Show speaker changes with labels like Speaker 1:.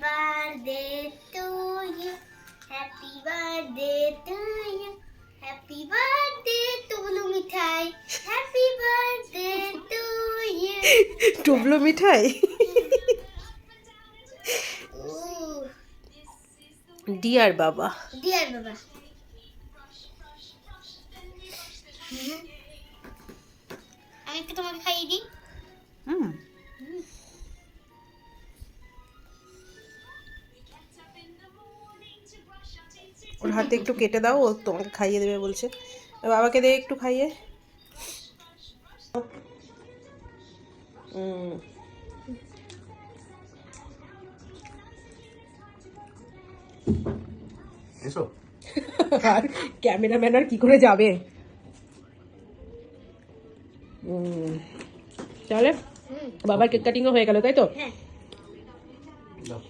Speaker 1: Birthday to you, happy birthday to you, happy birthday Tublu Mithai, happy birthday to you.
Speaker 2: Tublu Mithai, dear বাবা।
Speaker 1: Dear বাবা। আমি একটু তোমাকে খাইয়ে দিই।
Speaker 2: হুম, ওর হাতে একটু কেটে দাও, ও তোমাকে খাইয়ে দেবে বলছে। বাবাকে দে একটু খাইয়ে। হুম,
Speaker 3: এসো।
Speaker 2: আর ক্যামেরাম্যান আর কি করে যাবে। তাহলে বাবার কেক কাটিংও হয়ে গেল, তাই তো?
Speaker 1: হ্যাঁ।
Speaker 3: দাও।